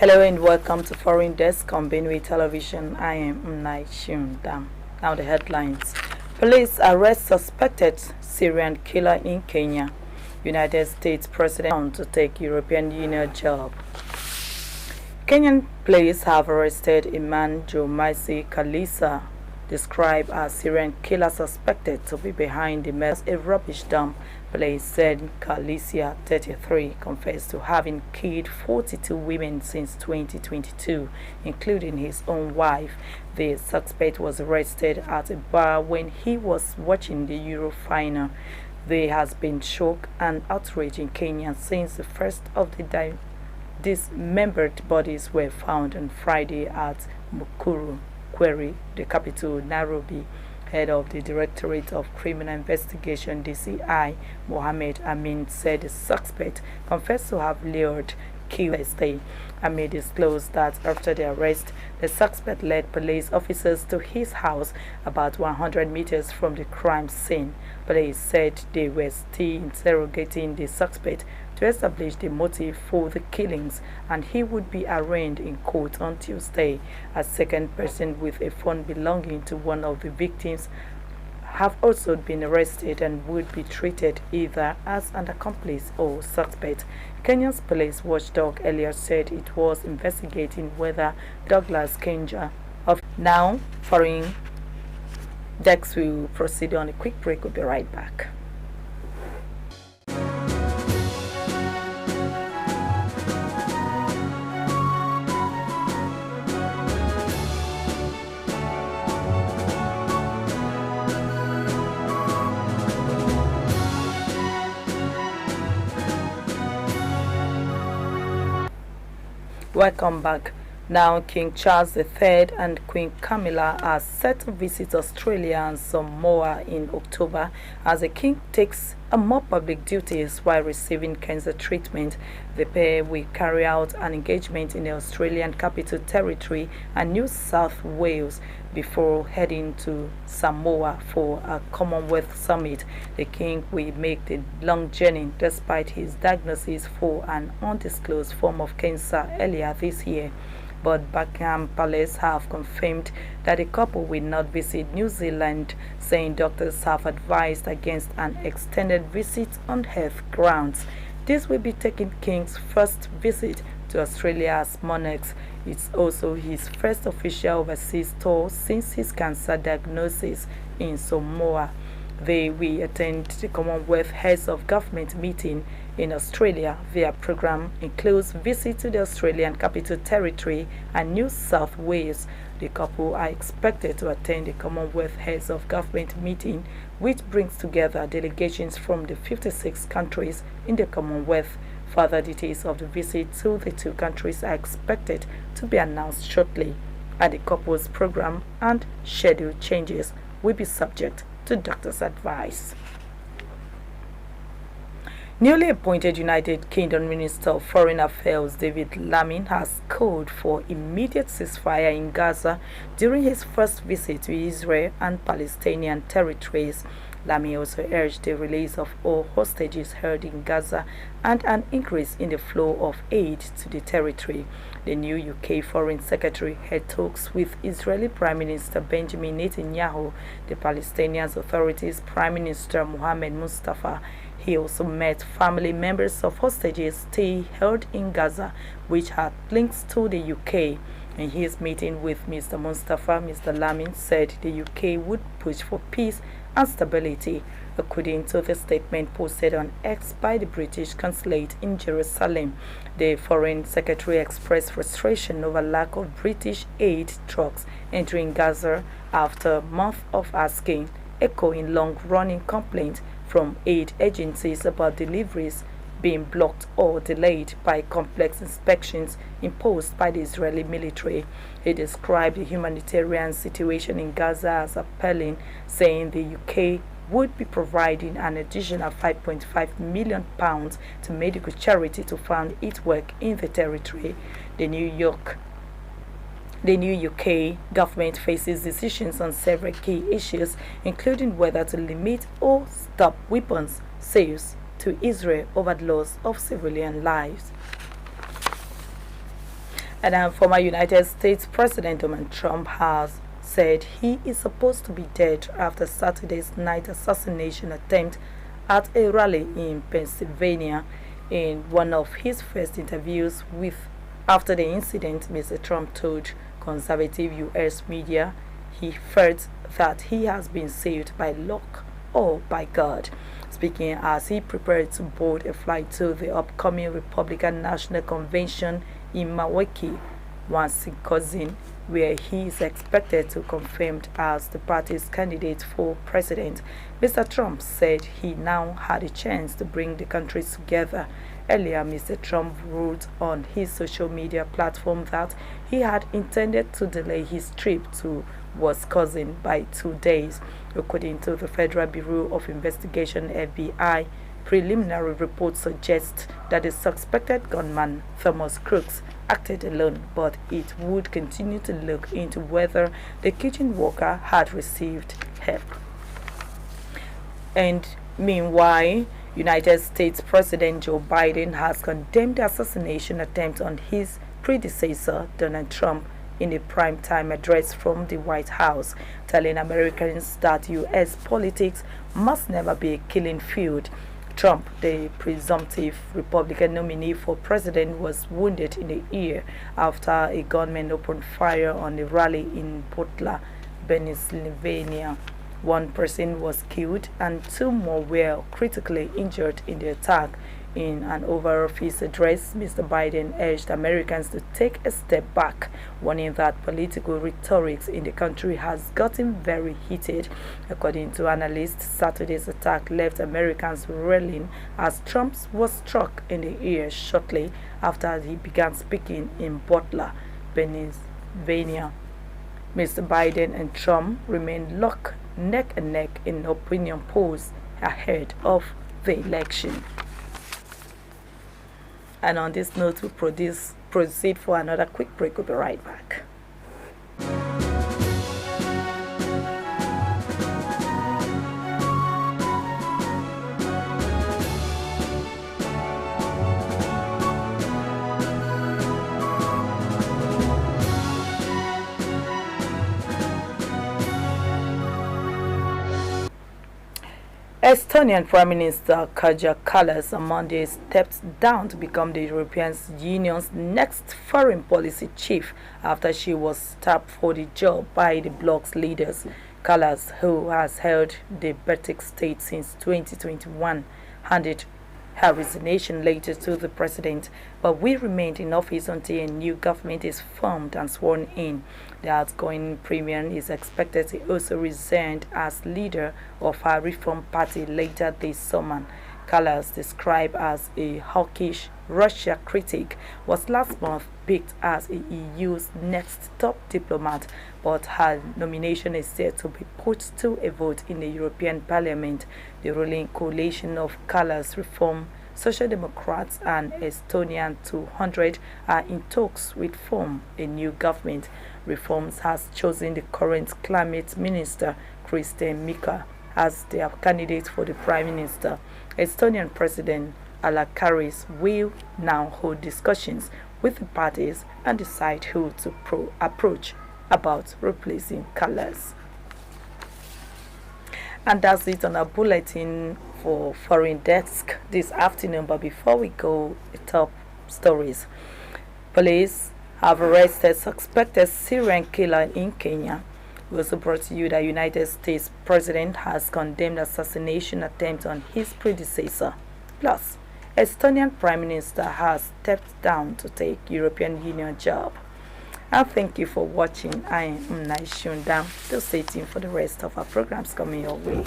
Hello and welcome to Foreign Desk on Benue Television. I am Mnai Shundam. Now the headlines. Police arrest suspected Syrian killer in Kenya. United States President to take European Union job. Kenyan police have arrested a man Jomaisi Kalisa, described as Syrian killer suspected to be behind the mess a rubbish dump. Police said Kalisia, 33, confessed to having killed 42 women since 2022, including his own wife. The suspect was arrested at a bar when he was watching the Euro final. There has been shock and outrage in Kenya since the first of the dismembered bodies were found on Friday at Mukuru Quarry, the capital, Nairobi. Head of the Directorate of Criminal Investigation, DCI, Mohammed Amin, said the suspect confessed to have lured Thursday. Amin disclosed that after the arrest, the suspect led police officers to his house about 100 meters from the crime scene. Police said they were still interrogating the suspect to establish the motive for the killings, and he would be arraigned in court on Tuesday. A second person with a phone belonging to one of the victims have also been arrested and would be treated either as an accomplice or suspect. Kenya's police watchdog earlier said it was investigating whether Douglas Kenja of now Foreign Dex will proceed on a quick break. We'll be right back. Welcome back. Now, King Charles III and Queen Camilla are set to visit Australia and Samoa in October as the king takes more public duties while receiving cancer treatment. The pair will carry out an engagement in the Australian Capital Territory and New South Wales before heading to Samoa for a Commonwealth Summit. The king will make the long journey despite his diagnosis for an undisclosed form of cancer earlier this year. But Buckingham Palace have confirmed that the couple will not visit New Zealand, saying doctors have advised against an extended visit on health grounds. This will be taking King's first visit to Australia as monarchs. It's also his first official overseas tour since his cancer diagnosis in Samoa. They will attend the Commonwealth Heads of Government meeting in Australia. Their program includes visits to the Australian Capital Territory and New South Wales. The couple are expected to attend the Commonwealth Heads of Government meeting, which brings together delegations from the 56 countries in the Commonwealth. Further details of the visit to the two countries are expected to be announced shortly, and the couple's program and schedule changes will be subject to doctor's advice. Newly appointed United Kingdom Minister of Foreign Affairs David Lammy has called for immediate ceasefire in Gaza during his first visit to Israel and Palestinian territories. Lammy also urged the release of all hostages held in Gaza and an increase in the flow of aid to the territory. The new UK Foreign Secretary had talks with Israeli Prime Minister Benjamin Netanyahu, the Palestinian Authority's Prime Minister Mohammed Mustafa. He also met family members of hostages still held in Gaza, which had links to the UK. In his meeting with Mr. Mustafa, Mr. Lammy said the UK would push for peace and stability, according to the statement posted on X by the British Consulate in Jerusalem. The Foreign Secretary expressed frustration over lack of British aid trucks entering Gaza after months of asking, echoing long-running complaints from aid agencies about deliveries being blocked or delayed by complex inspections imposed by the Israeli military. He described the humanitarian situation in Gaza as appalling, saying the UK would be providing an additional £5.5 million to medical charity to fund its work in the territory. The new UK government faces decisions on several key issues, including whether to limit or stop weapons sales to Israel over the loss of civilian lives. And former United States President Donald Trump has said he is supposed to be dead after Saturday's night assassination attempt at a rally in Pennsylvania. In one of his first interviews after the incident, Mr. Trump told conservative U.S. media he felt that he has been saved by luck or by God. Speaking as he prepared to board a flight to the upcoming Republican National Convention in Milwaukee, Wisconsin, where he is expected to be confirmed as the party's candidate for president, Mr. Trump said he now had a chance to bring the country together. Earlier, Mr. Trump wrote on his social media platform that he had intended to delay his trip to Wisconsin by 2 days. According to the Federal Bureau of Investigation (FBI), preliminary reports suggest that the suspected gunman, Thomas Crooks, acted alone, but it would continue to look into whether the kitchen worker had received help. And meanwhile, United States President Joe Biden has condemned the assassination attempt on his predecessor, Donald Trump, in a primetime address from the White House, telling Americans that U.S. politics must never be a killing field. Trump, the presumptive Republican nominee for president, was wounded in the ear after a gunman opened fire on a rally in Butler, Pennsylvania. One person was killed and 2 more were critically injured in the attack. In an Oval Office address, Mr. Biden urged Americans to take a step back, warning that political rhetoric in the country has gotten very heated. According to analysts, Saturday's attack left Americans reeling as Trump was struck in the ear shortly after he began speaking in Butler, Pennsylvania. Mr. Biden and Trump remain locked neck and neck in opinion polls ahead of the election. And on this note, we proceed for another quick break. We'll be right back. Estonian Prime Minister Kaja Kallas on Monday stepped down to become the European Union's next foreign policy chief after she was tapped for the job by the bloc's leaders. Kallas, who has held the Baltic state since 2021, handed her resignation later to the president, but will remain in office until a new government is formed and sworn in. The outgoing premier is expected to also resign as leader of her Reform Party later this summer. Kallas, described as a hawkish Russia critic, was last month picked as the EU's next top diplomat, but her nomination is set to be put to a vote in the European Parliament. The ruling coalition of Kallas Reform, Social Democrats and Estonian 200 are in talks with form a new government. Reforms has chosen the current climate minister, Kristen Mikke, as their candidate for the prime minister. Estonian President Alar Karis will now hold discussions with the parties and decide who to approach about replacing Kallas. And that's it on our bulletin for Foreign Desk this afternoon. But before we go, the top stories. Police have arrested suspected Syrian killer in Kenya. We also brought to you that United States President has condemned assassination attempt on his predecessor. Plus, Estonian Prime Minister has stepped down to take European Union job. And thank you for watching. I am Mnai Shundam. Still stay tuned for the rest of our programs coming your way.